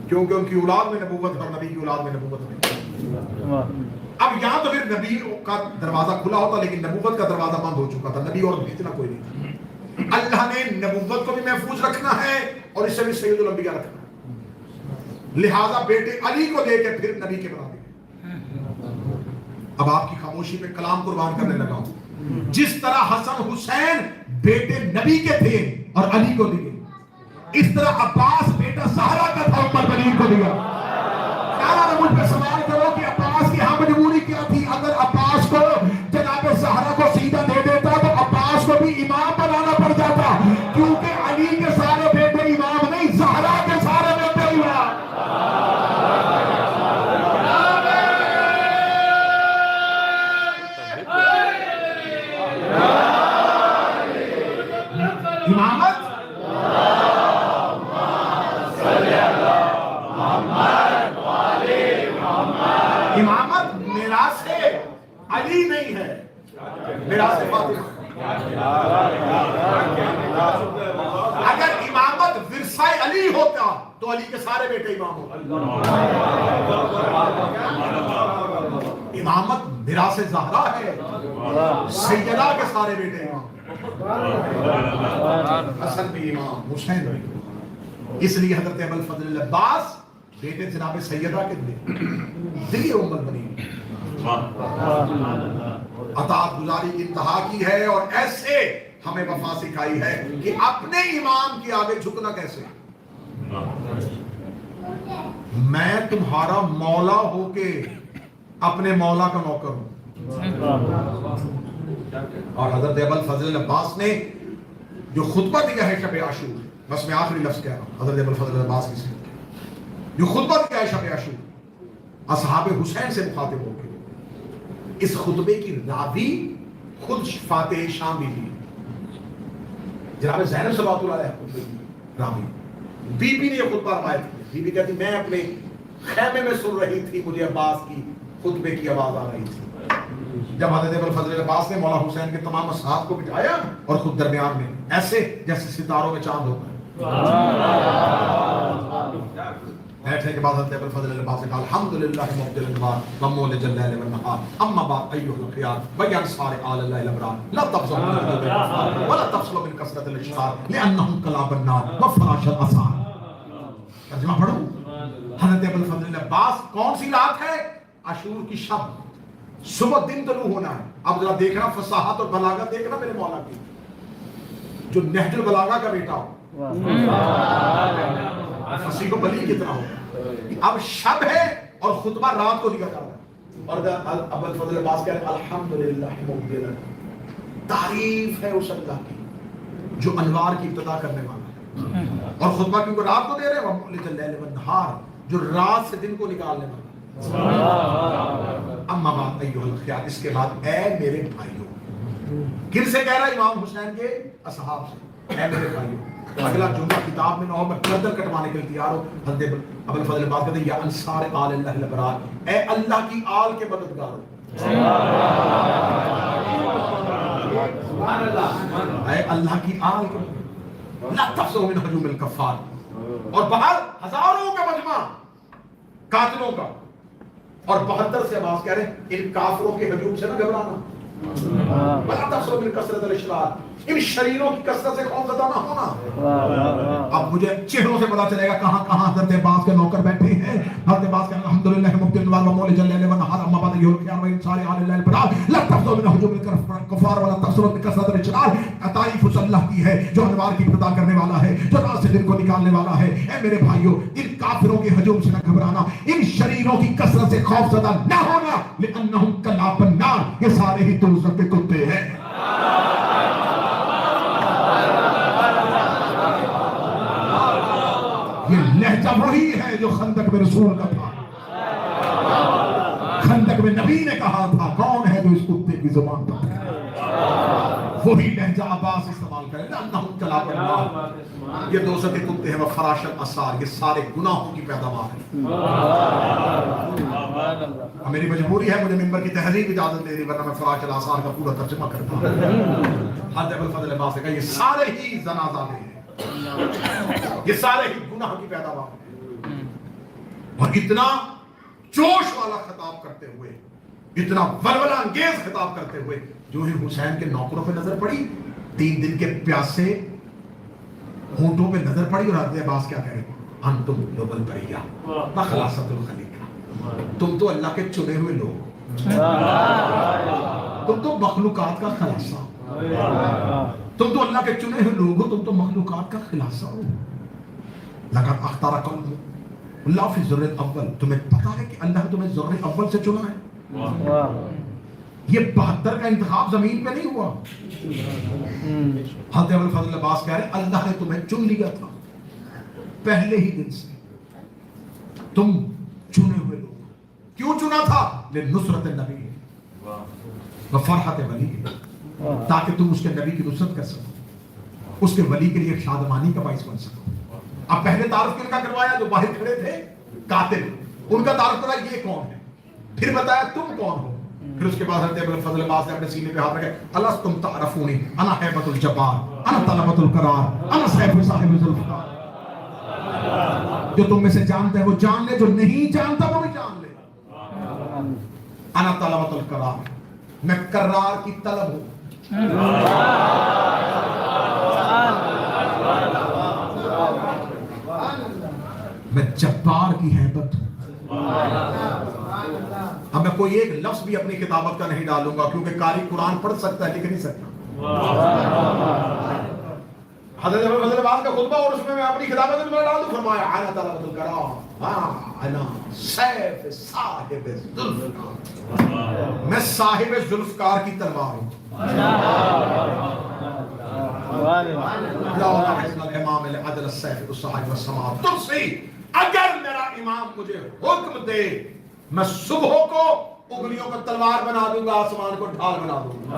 کیونکہ ان کی اولاد میں نبوت اور نبی کی اولاد میں نبوت نہیں. اب یہاں تو پھر نبی کا دروازہ کھلا ہوتا لیکن نبوت کا دروازہ بند ہو چکا تھا. نبی اور بھیجنا کوئی نہیں. اللہ نے نبوت کو بھی محفوظ رکھنا ہے اور اس سے بھی سید الانبیاء رکھنا ہے. لہذا بیٹے علی کو دے کے پھر نبی کے بنا دیا. اب آپ کی خاموشی پہ کلام قربان کرنے لگا ہوں. جس طرح حسن حسین بیٹے نبی کے تھے اور علی کو دیے, اس طرح عباس بیٹا زہرا کا تھا عمر بن کو دیا. مجھ پہ سوال کرو کہ عباس کی یہاں مجبوری کیا تھی؟ اگر عباس کو جناب زہرا کو سیدھا دے دیتا تو عباس کو بھی امام بنانا پڑ جاتا, کیونکہ علی کے سارے بیٹے امام نہیں, زہرا کے سارے بیٹے امام. امامت امامت میراث علی نہیں ہے, میراث فاطمہ. اگر امامت ورثہ علی ہوتا تو علی کے سارے بیٹے امام ہوتے. امامت میراث زہرا ہے, سیدہ کے سارے بیٹے امام, حسن بھی امام, حسین بھی. اس لیے حضرت ابوالفضل العباس بیٹے جناب سیدہ کے دلی امت بنی, اطاعت گزاری کی انتہا کی ہے اور ایسے ہمیں وفا سکھائی ہے کہ اپنے امام کے آگے جھکنا کیسے. میں تمہارا مولا ہو کے اپنے مولا کا نوکر ہوں. اور حضرت ابوالفضل العباس نے جو خطبہ دیا ہے شب عاشور, بس میں آخری لفظ کہہ رہا ہوں حضرت ابوالفضل العباس کی جو خطبہ دیا ہے شب عاشور اصحاب حسین سے مخاطب ہو کے, اس خطبے کی راوی خود فاتح شام بھی تھی, جناب زینب صلوات اللہ علیہ راوی. بی بی نے یہ خطبہ روایت کیا. بی بی کہتی میں اپنے خیمے میں سن رہی تھی, مجھے عباس کی خطبے کی آواز آ رہی تھی. جب حضرت ابوالفضل العباس نے مولا حسین کے تمام اصحاب کو بٹھایا اور خود درمیان میں ایسے جیسے ستاروں میں چاند ہوتا ہے. بیٹھنے کے بعد حضرت ابوالفضل العباس نے کہا الحمدللہ مبدل الانوار ومولج اللیل والنہار اما بعد ایھا الخیار وانصار آل اللہ الابرار لا تفزعوا من حجوب الكفار ولا تفصلوا من کثرة الاشرار لانهم کلاب النار وفراش الاثار. ترجمہ پڑھوں. حضرت ابوالفضل العباس کون سی رات ہے؟ عاشور کی شب, صبح دن طلوع ہونا ہے. اب ذرا دیکھنا فصاحت اور بلاغت دیکھنا میرے مولا کی, جو نہج البلاغہ کا بیٹا ہو, فصیح و بلیغ کتنا ہو. اب شب ہے اور خطبہ رات کو دیا جا رہا ہے اور ابوالفضل العباس کہہ رہے الحمدللہ مبدلا, تعریف ہے اس اللہ کی جو انوار کی ابتدا کرنے والا ہے. اور خطبہ کیونکہ رات کو دے رہے ہیں ومولج اللیل والنہار, جو رات سے دن کو نکالنے والا ہے. اما بعد ایھا الخیار, اس کے بعد اے میرے بھائیوں. کن سے کہہ رہا ہے؟ امام حسین کے اصحاب سے. اے میرے بھائیوں, اگلا جملہ کتاب میں نہ ہو, میں گردن کٹوانے کے لیے تیار ہوں. حضرت ابوالفضل العباس کہتے ہیں یا انصار آل اللہ الابرار, اے اللہ کی آل کے مددگاروں, اے اللہ کی آل کے, لا تفزعوا من حجوم الکفار. اور باہر ہزاروں کا مجمع قاتلوں کا, اور 72 سے عباس کہہ رہے ہیں ان کافروں کے ہجوم سے نہ گھبرانا. ولا تفزعوا من کثرة الاشرار, ان شریروں کی کثرت سے خوف زدہ نہ ہونا. اب مجھے چہروں سے پتا چلے گا کہاں کہاں حضرت عباس کے نوکر بیٹھے ہیں. حضرت عباس کہتے ہیں الحمدللہ مبدل الانوار ومولج اللیل والنہار اما بعد ایھا الخیار وانصار آل اللہ الابرار لا تفزعوا من حجوم الکفار ولا تفزعوا من کثرة الاشرار. تعریف اس اللہ کی ہے جو انوار کی ابتدا کرنے والا ہے, جو رات سے دن کو نکالنے والا ہے. اے میرے بھائیوں, ان کافروں کے ہجوم سے نہ گھبرانا, ان شریروں کی کثرت سے خوف زدہ نہ ہونا. لانہم کلاب النار, یہ سارے ہی دوزخ کے کتے ہیں. یہ لہجہ وہی ہے جو خندق میں رسول کا تھا, خندق میں نبی نے کہا تھا کون ہے جو اس کتے کی زبان پر ہے, وہی لہجہ عباس استعمال کرے. لأنہم کلاب النار, یہ دوزخ کے کتے ہیں. وفراش الاثار, یہ سارے گناہوں کی پیداوار ہے. میری مجبوری ہے, مجھے ممبر کی تحریر اجازت دے دی, ورنہ میں فراش الاثار کا پورا ترجمہ کرتا. حضرت ابوالفضل العباس نے کہا یہ سارے ہی زنازانے ہیں, یہ سارے ہی گناہ کی پیداوار ہیں. اور اتنا جوش والا خطاب کرتے ہوئے، اتنا ولولہ انگیز خطاب کرتے ہوئے، جو ہی حسین کے نوکروں پہ نظر پڑی، 3 دن کے پیاسے ہونٹوں پہ نظر پڑی، اور حضرت عباس کیا کہے؟ انتم لوگ البریہ بخلاصۃ الخلیقہ، تم تو اللہ کے چنے ہوئے لوگ، تم تو مخلوقات کا خلاصہ، تم تو اللہ کے چنے ہوئے لوگ ہو، تم تو مخلوقات کا خلاصہ ہو۔ لقد اختارکم اللہ فی ذر الاول، تمہیں پتا ہے کہ اللہ نے تمہیں ذر اول سے چنا ہے؟ یہ 72 کا انتخاب زمین پہ نہیں ہوا۔ حضرت ابوالفضل عباس کہہ رہے ہیں اللہ نے تمہیں چن لیا تھا پہلے ہی دن سے، تم چنے ہوئے لوگ۔ کیوں چنا تھا؟ لنصرت النبی وفرحت ولی، تاکہ تم اس کے نبی کی نصرت کر سکو، اس کے ولی کے لیے شادمانی کا باعث بن سکو۔ اب پہلے تعارف کن کا کروایا؟ جو باہر کھڑے تھے قاتل، ان کا تعارف کرا یہ کون ہے، پھر بتایا تم کون ہو، پھر اس کے بعد حضرت ابوالفضل عباس نے اپنے سینے پہ ہاتھ رکھے، الستم تعرفونی انا ہیبۃ الجبار انا طلبۃ القرار انا سیف صاحب ذوالفقار، جو تم میں سے جانتا ہے وہ جان لے، جو نہیں جانتا وہ بھی جان لے۔ انا طلبۃ القرار، میں قرار کی طلب ہوں، میں جبار کی ہیبت ہوں۔ اب میں کوئی ایک لفظ بھی اپنی کتابت کا نہیں ڈالوں گا، کیونکہ قاری قرآن پڑھ سکتا ہے لکھ نہیں سکتا۔ حضرت ابوالفضل عباس کا خطبہ اور اس میں اپنی کتابت میں ڈال دوں، فرمایا انا طلبۃ القرار انا سیف صاحب ذوالفقار، میں صاحب ذوالفقار کی تلوار ہوں۔ اگر میرا امام مجھے حکم دے میں صبح کو انگلیوں کو تلوار بنا دوں گا، آسمان کو ڈھال بنا دوں گا۔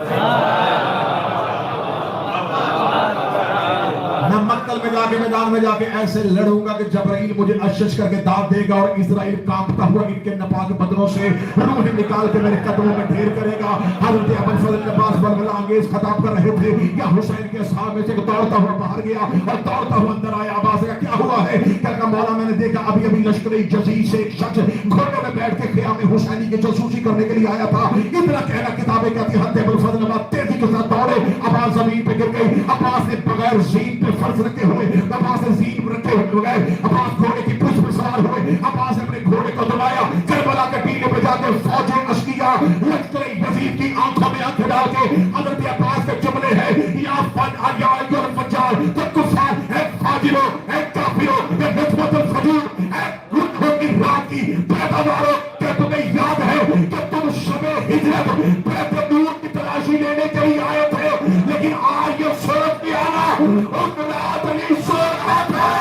میں مکتل میں جا کے میدان میں جا کے ایسے لڑوں گا کہ جبرائیل مجھے اشش کر کے داد دے گا، اور اسرائیل کانپتا ہوا ان کے نپاک بدنوں سے روح نکال کے میرے قدموں میں ڈھیر کرے گا۔ حضرت ابوالفضل عباس ولولہ انگیز خطاب کر رہے تھے، یا حسین کے اصحاب میں سے دوڑتا ہوا باہر گیا اور دوڑتا ہوا اندر آیا۔ عباس کا کیا ہوا ہے؟ کہا مولا میں نے دیکھا ابھی ابھی لشکر جزیز سے ایک شخص گھوڑے میں بیٹھ کے خیام حسینی کی جاسوسی کرنے کے لیے آیا تھا۔ اتنا کہنا کتابیں کہتی حضرت ابوالفضل عباس تیزی کے ساتھ دوڑے، عباس زمین پہ گر گئی۔ عباس نے بغیر زین پہ فرض رکھے ہوئے، عباس نے زین رکھے ہوئے، عباس گھوڑے کی پشت پر سوار ہوئے، عباس نے اپنے گھوڑے کو دبایا، کربلا کے ٹیلے پہ جا کے فوجیں اشکیا لشکر یزید کی آنکھوں میں آنکھیں ڈال کے حضرت عباس کے جملے ہیں، یا ایھا الفجار، تو کفار اے فاجرو، اے کافرو، اے نسبت الفجور، اے گناہوں کی رات کی پیداوارو، کہ تمہیں یاد ہے کہ تم شب ہجرت بیت نور کی تلاشی لینے کے لیے آئے تھے، لیکن آج یہ سورت کی آنا اس رات نہیں سورت ہے۔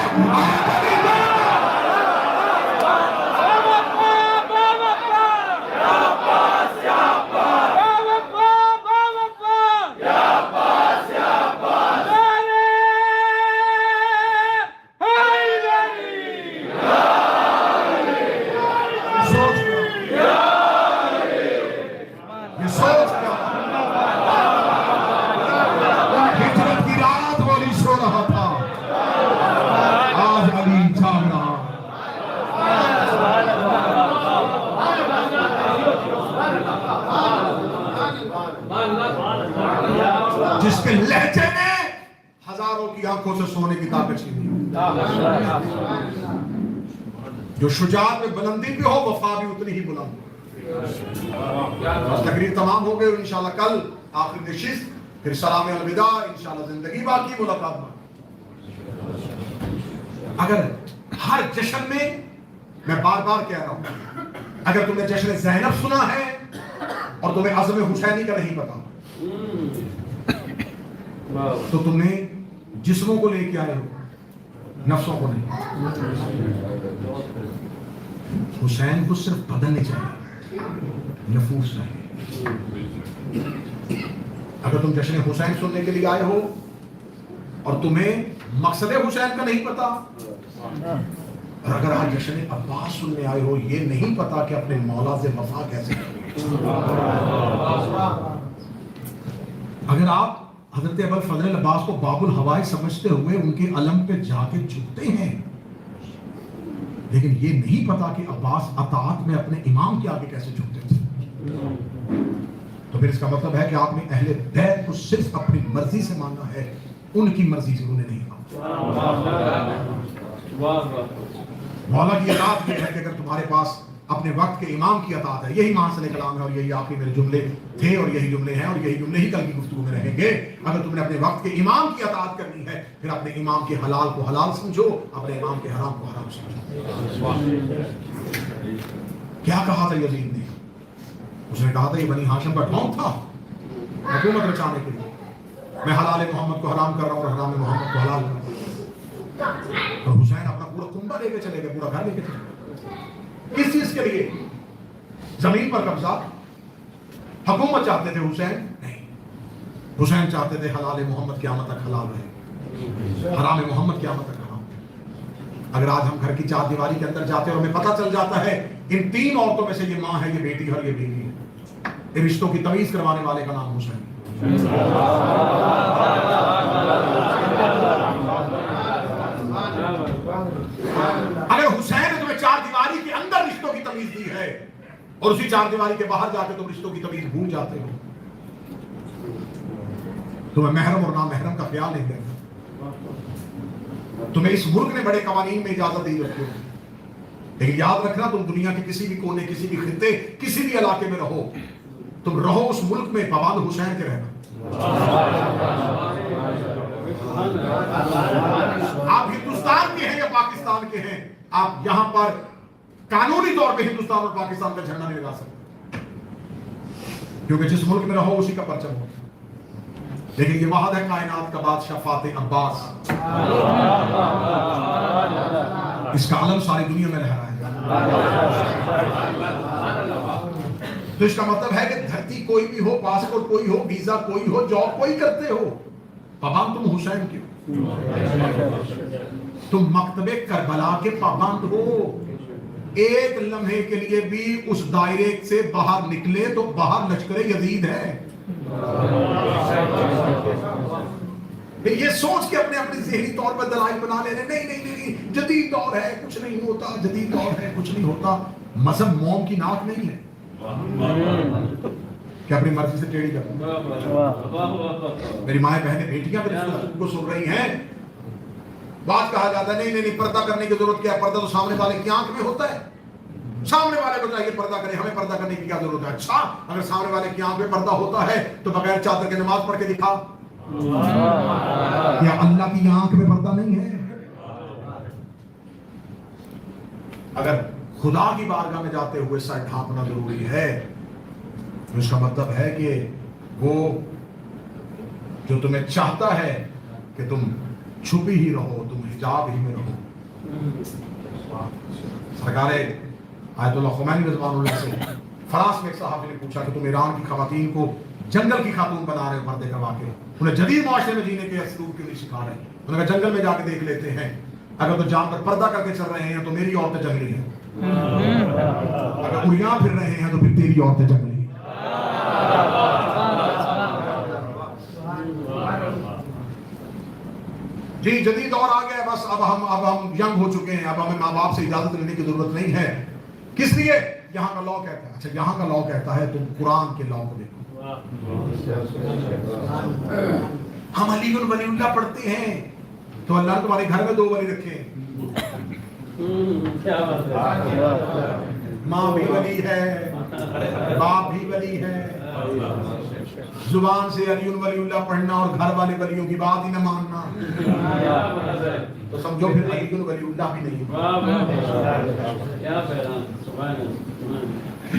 جس کے لہجے نے ہزاروں کی آنکھوں سے سونے کی طاقت چھینی، جو شجاعت میں بلندی بھی ہو وفا بھی اتنی ہی بلند ہو۔ تقریر تمام ہو گئی، اور انشاءاللہ کل آخری نشست، پھر سلام الوداع، انشاءاللہ زندگی باقی ملاقات باقی۔ اگر ہر جشن میں بار بار کہہ رہا ہوں، اگر تم نے جشن زینب سنا ہے اور تمہیں عزم حسینی کا نہیں پتا تو تم نے جسموں کو لے کے آئے ہو، نفسوں کو نہیں۔ حسین کو صرف بدن نہیں چاہیے، نفوس چاہیے۔ اگر تم جشن حسین سننے کے لیے آئے ہو اور تمہیں مقصد حسین کا نہیں پتا، اور اگر آج جشن عباس سننے آئے ہو یہ نہیں پتا کہ اپنے مولا سے وفا کیسے کریں، اگر آپ حضرت ابوالفضل عباس کو باب الہوائے سمجھتے ہوئے ان کے علم پہ جا کے جھکتے ہیں لیکن یہ نہیں پتا کہ عباس اطاعت میں اپنے امام کے آگے کیسے جھکتے تھے. تو پھر اس کا مطلب ہے کہ آپ نے اہل بیت کو صرف اپنی مرضی سے ماننا ہے, ان کی مرضی سے انہیں نہیں ماننا. مولا کی اطاعت یہ ہے کہ اگر تمہارے پاس اپنے وقت کے امام کی اطاعت ہے, یہی محاسن کلام ہے اور یہی آخری میرے جملے تھے اور یہی جملے ہیں اور یہی جملے ہی کل کی گفتگو میں رہیں گے. اگر تم نے اپنے وقت کے امام کی اطاعت کرنی ہے, پھر اپنے امام کے حلال کو حلال سمجھو, اپنے امام کے حرام کو حرام سمجھو. کیا کہا تھا یزید نے؟ اس نے کہا تھا یہ بنی ہاشم کا ڈھونگ تھا حکومت رچانے کے لیے, میں حلال محمد کو حرام کر رہا ہوں اور حرام محمد کو حلال کر رہا ہوں. اور حسین اپنا پورا کنبہ لے کے چلے گئے, پورا گھر لے کے چلے گئے. کس چیز کے لیے؟ زمین پر قبضہ. حکومت چاہتے تھے حسین نہیں, حسین چاہتے تھے حلال محمد قیامت تک حلال رہے, حرام محمد قیامت تک حرام. اگر آج ہم گھر کی چار دیواری کے اندر جاتے ہیں اور ہمیں پتہ چل جاتا ہے ان تین عورتوں میں سے یہ ماں ہے, یہ بیٹی اور یہ بیوی ہے, ان رشتوں کی تمیز کروانے والے کا نام حسین. اگر حسین نے تمہیں چار دیواری کے اندر رشتوں کی تمیز دی ہے اور اسی چار دیواری کے باہر جا کے تم رشتوں کی تمیز بھول جاتے ہو, تمہیں محرم اور نامحرم کا خیال نہیں کرنا. تمہیں اس ملک نے بڑے قوانین میں اجازت دی رکھی ہوگی, لیکن یاد رکھنا تم دنیا کے کسی بھی کونے, کسی بھی خطے, کسی بھی علاقے میں رہو, تم رہو اس ملک میں پابند حسین کے رہنا. آپ ہندوستان کے ہیں یا پاکستان کے ہیں, آپ یہاں پر قانونی طور پہ ہندوستان اور پاکستان کا جھنڈا نہیں لگا سکتے, کیونکہ جس ملک میں رہو اسی کا پرچم ہو. لیکن یہ وحد ہے کائنات کا بادشاہ فاتح عباس, اس کا علم ساری دنیا میں رہ رہا ہے. تو اس کا مطلب ہے کہ دھرتی کوئی بھی ہو, پاسپورٹ کوئی ہو, ویزا کوئی ہو, جاب کوئی کرتے ہو, پابند تم حسین کے ہو. تم مکتب کربلا کے پابند ہو. ایک لمحے کے لیے بھی اس دائرے سے باہر نکلے تو باہر لشکر یزید ہے. یہ سوچ کے اپنے اپنے ذہنی طور پر دلائل بنا لے رہے, نہیں جدید دور ہے کچھ نہیں ہوتا, جدید دور ہے کچھ نہیں ہوتا. مذہب موم کی ناک نہیں ہے کہ اپنی مرضی سے ٹیڑھی کرنا. میری مائیں بہنیں بیٹیاں کو سن رہی ہیں, بات کہا جاتا ہے نہیں پردہ کرنے کی ضرورت کیا ہے, پردہ تو سامنے والے کی آنکھ میں ہوتا ہے, سامنے والے کو چاہیے پردہ کرے, ہمیں پردہ کرنے کی کیا ضرورت ہے. اچھا اگر سامنے والے کی آنکھ میں پردہ ہوتا ہے تو بغیر چادر کے نماز پڑھ کے دکھا, کیا اللہ کی آنکھ میں پردہ نہیں ہے؟ اگر خدا کی بارگاہ میں جاتے ہوئے سر ڈھانپنا ضروری ہے تو اس کا مطلب ہے کہ وہ جو تمہیں چاہتا ہے کہ تم چھپی ہی رہو, تم حجاب ہی میں رہو. سرکار آیت اللہ خمینی رضوان اللہ سے فرانس میں ایک صحابی نے پوچھا کہ تم ایران کی خواتین کو جنگل کی خاتون بنا رہے ہو پردے کروا کے, انہیں جدید معاشرے میں جینے کے اسلوب کیوں نہیں سکھا رہے؟ انہوں نے کہا جنگل میں جا کے دیکھ لیتے ہیں, اگر تو جان کر پردہ کر کے چل رہے ہیں تو میری عورتیں جنگلی ہیں, اگر اڑیاں پھر رہے ہیں تو پھر تیری عورتیں جنگلی ہیں. جی جدید دور آ گیا, بس اب ہم ینگ ہو چکے ہیں, اب ہمیں ماں باپ سے اجازت لینے کی ضرورت نہیں ہے. کس لیے؟ یہاں کا لاء کہتا ہے. اچھا یہاں کا لاء کہتا ہے, تم قرآن کے لاء کو دیکھو. ہم علی ولی اللہ پڑھتے ہیں تو اللہ تمہارے گھر میں 2 ولی رکھے, ماں بھی ولی ہے, باپ بھی ولی ہے. زبان سے علی ولی اللہ پڑھنا اور گھر والے ولیوں کی بات ہی نہ ماننا, تو سمجھو پھر علی ولی اللہ بھی نہیں.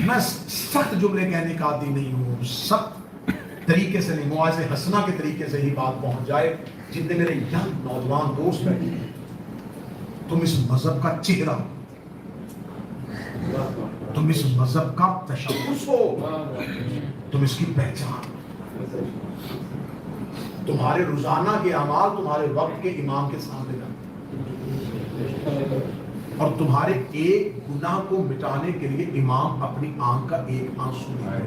میں سخت جملے کہنے کا عادی نہیں ہوں, سخت طریقے سے نہیں, موعظہ حسنہ کے طریقے سے ہی بات پہنچ جائے. جتنے میرے ینگ نوجوان دوست بیٹھے ہیں, تم اس مذہب کا چہرہ, تم اس مذہب کا تشخص ہو, تم اس کی پہچان, تمہارے روزانہ کے اعمال تمہارے وقت کے امام کے سامنے جاتے, اور تمہارے ایک گناہ کو مٹانے کے لیے امام اپنی آنکھ کا ایک آنسو نکالے,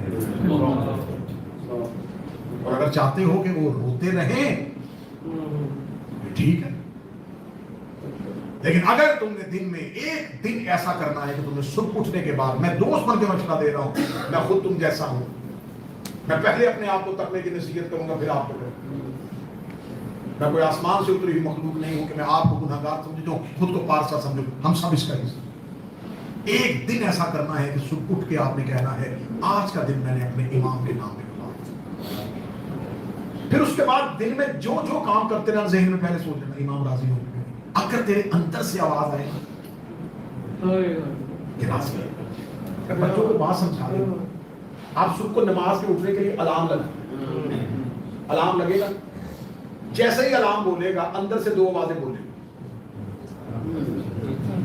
اور اگر چاہتے ہو کہ وہ روتے رہیں ٹھیک ہے, لیکن اگر تم نے دن میں ایک دن ایسا کرنا ہے کہ تمہیں صبح اٹھنے کے بعد، میں دوست بن کے مشورہ دے رہا ہوں، میں خود تم جیسا ہوں، میں پہلے اپنے آپ کو تقوی کی نصیحت کروں گا پھر آپ کو کروں گا. میں کوئی آسمان سے اتری ہوئی مخلوق نہیں ہوں کہ میں آپ کو گناہگار سمجھوں، خود کو پارسا سمجھوں. ہم سب اس کا حصہ. ایک دن ایسا کرنا ہے کہ صبح اٹھ کے آپ نے کہنا ہے آج کا دن میں نے اپنے امام کے نام پہ گزارا. پھر اس کے بعد دن میں جو جو کام کرتے رہنا ذہن میں پہلے سوچ لینا امام راضی ہوں. اگر تیرے اندر سے آواز آئے کہ راضی ہے، بچوں کو بات سمجھا دیں. آپ صبح کو نماز کے اٹھنے کے لیے الارم لگے گا. جیسے ہی الارم بولے گا اندر سے دو آوازیں بولے گا.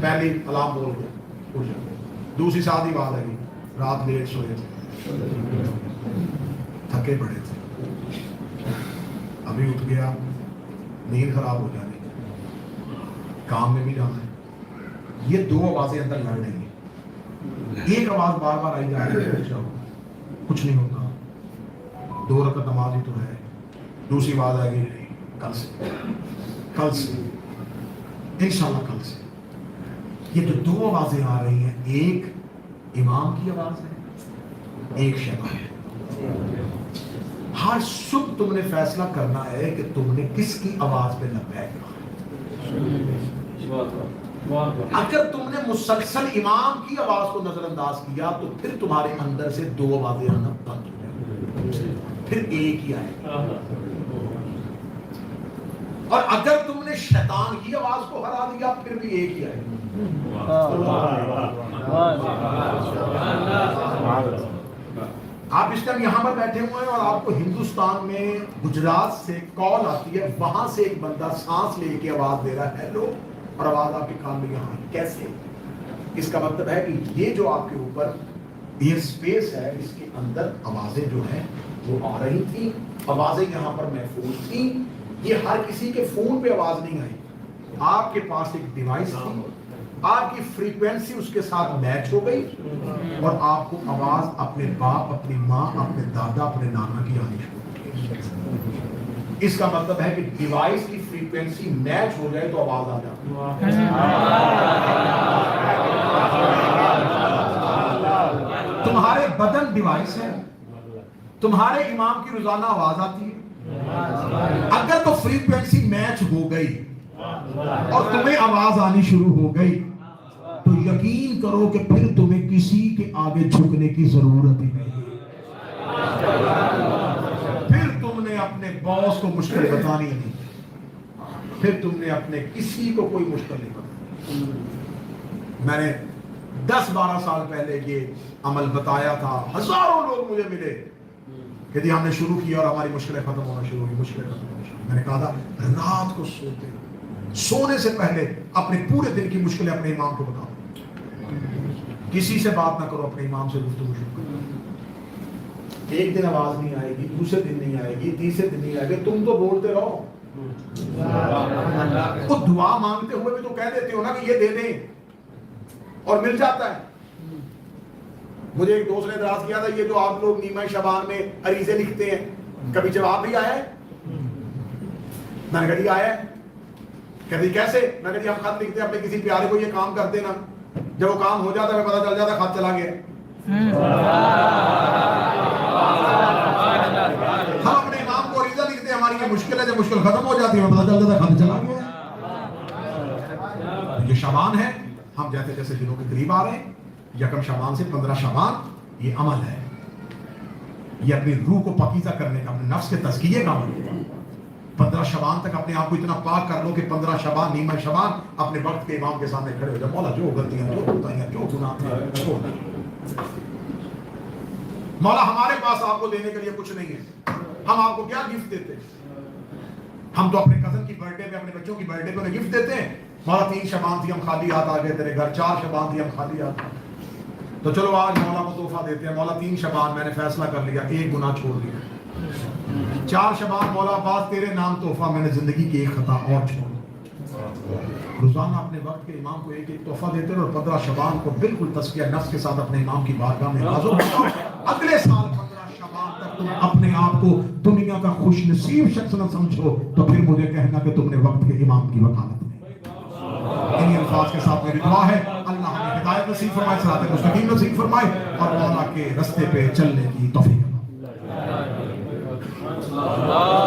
پہلی الارم بول گیا اٹھ جائے، دوسری ساتھ ہی آواز آئے گی رات لیٹ سوئے تھے، تھکے پڑے تھے، ابھی اٹھ گیا، نیند خراب ہو جانی، کام میں بھی جانا ہے. یہ دو آوازیں اندر لڑ رہی ہیں. ایک آواز بار بار آئی جا رہی ہے کچھ نہیں ہوتا، 2 رکعت نماز ہی تو ہے. دوسری آواز آئے گی کل سے انشاءاللہ کل سے. یہ جو دو آوازیں آ رہی ہیں، ایک امام کی آواز ہے، ایک شیطان ہے. ہر صبح تم نے فیصلہ کرنا ہے کہ تم نے کس کی آواز پہ لبیک کہا. اگر تم نے مسلسل امام کی آواز کو نظر انداز کیا تو پھر تمہارے اندر سے دو آوازیں آنا بند ہو جائیں، پھر ایک ہی آئے گی. اور اگر تم نے شیطان کی آواز کو ہرا دیا پھر بھی ایک ہی آئے گی. آپ اس ٹائم یہاں پر بیٹھے ہوئے ہیں اور آپ کو ہندوستان میں گجرات سے کال آتی ہے، وہاں سے ایک بندہ سانس لے کے آواز دے رہا ہے ہیلو، اور آواز آپ کے کان میں یہاں ہے. کیسے؟ اس کا مطلب ہے کہ یہ جو آپ کے اوپر یہ اسپیس ہے اس کے اندر آوازیں جو ہیں وہ آ رہی تھی، آوازیں یہاں پر محفوظ تھیں. یہ ہر کسی کے فون پہ آواز نہیں آئی. آپ کے پاس ایک ڈیوائس تھی، آپ کی فریکوینسی اس کے ساتھ میچ ہو گئی اور آپ کو آواز اپنے باپ، اپنی ماں، اپنے دادا، اپنے نانا کی آنی شروع ہو گئی. اس کا مطلب ہے کہ ڈیوائس کی فریکوینسی میچ ہو جائے تو آواز آ جاتی ہے. تمہارے بدن ڈیوائس ہے، تمہارے امام کی روزانہ آواز آتی ہے. اگر تو فریکوینسی میچ ہو گئی اور تمہیں آواز آنی شروع ہو گئی تو یقین کرو کہ پھر تمہیں کسی کے آگے جھکنے کی ضرورت ہی نہیں. پھر تم نے اپنے باس کو مشکل بتانی نہیں، پھر تم نے اپنے کسی کو کوئی مشکل نہیں بتانی. میں نے 10-12 سال پہلے یہ عمل بتایا تھا، ہزاروں لوگ مجھے ملے کہ جی ہم نے شروع کیا اور ہماری مشکلیں ختم ہونا شروع ہوئی، مشکلیں ختم ہونا شروع. میں نے کہا تھا رات کو سونے سے پہلے اپنے پورے دن کی مشکلیں اپنے امام کو بتاؤ. کسی سے بات نہ کرو، اپنے امام سے گفتگو شروع کرو. ایک دن آواز نہیں آئے گی، دوسرے دن نہیں آئے گی، تیسرے دن نہیں آئے گی، تم تو بولتے رہو. وہ دعا مانگتے ہوئے بھی تو کہہ دیتے ہو نا کہ یہ دے دیں اور مل جاتا ہے. مجھے ایک دوست نے اعتراض کیا تھا یہ جو آپ لوگ نیمہ شعبان میں عریضے لکھتے ہیں کبھی جواب بھی آیا ہے؟ میں نے کہا جی آیا ہے. کہتے کیسے؟ میں کہا جی ہم خط لکھتے ہیں اپنے کسی پیارے کو یہ کام کر دینا، جب وہ کام ہو جاتا ہے پتہ چل جاتا ہے خط چلا گیا. ہم اپنے امام کو عریضہ لکھتے ہیں، ہماری یہ مشکل ہے، جب مشکل ختم ہو جاتی ہے پتہ چل جاتا ہے خط چلا گیا. یہ شعبان ہے، ہم جیسے جیسے دنوں کے قریب آ رہے ہیں، یکم شعبان سے 15 شعبان، یہ عمل ہے، یہ اپنی روح کو پاکیزہ کرنے کا، اپنے نفس کے تزکیے کا عمل ہے. 15 شعبان تک اپنے آپ کو اتنا پاک کر لو کہ 15 شعبان نیمہ شعبان اپنے وقت کے امام کے سامنے کھڑے ہو جائے. مولا جو غلطیاں، جو کوتاہیاں، جو گناہ تھے، مولا ہمارے پاس آپ کو دینے کے لیے کچھ نہیں ہے، ہم آپ کو کیا گفٹ دیتے ہیں؟ ہم تو اپنے کزن کی برتھ ڈے پہ، اپنے بچوں کی برتھ ڈے پہ انہیں گفٹ دیتے ہیں. مولا 3 شعبان تھی ہم خالی ہاتھ آ گئے تیرے گھر، 4 شعبان تھی ہم خالی ہاتھ، تو چلو آج مولا کو تحفہ دیتے ہیں. مولا 3 شعبان میں نے فیصلہ کر لیا، ایک گناہ چھوڑ دیا. 4 شعبان مولا عباس تیرے نام تحفہ، میں نے زندگی کی ایک خطا اور چھوڑ. روزانہ اپنے وقت کے امام کو ایک ایک تحفہ دیتے ہیں اور 15 شعبان کو بالکل تزکیہ نفس کے ساتھ اپنے امام کی بارگاہ میں حاضر ہو. اگلے سال 15 شعبان تک تم اپنے آپ کو دنیا کا خوش نصیب شخص نہ سمجھو تو پھر مجھے کہنا کہ تم نے وقت کے امام کی وکالت نہیں. انہی الفاظ کے ساتھ میری دعا ہے، اللہ ہمیں ہدایت نصیب فرمائے، صراط مستقیم نصیب فرمائے اور مولا کے رستے پہ چلنے کی توفیق عطا فرمائے۔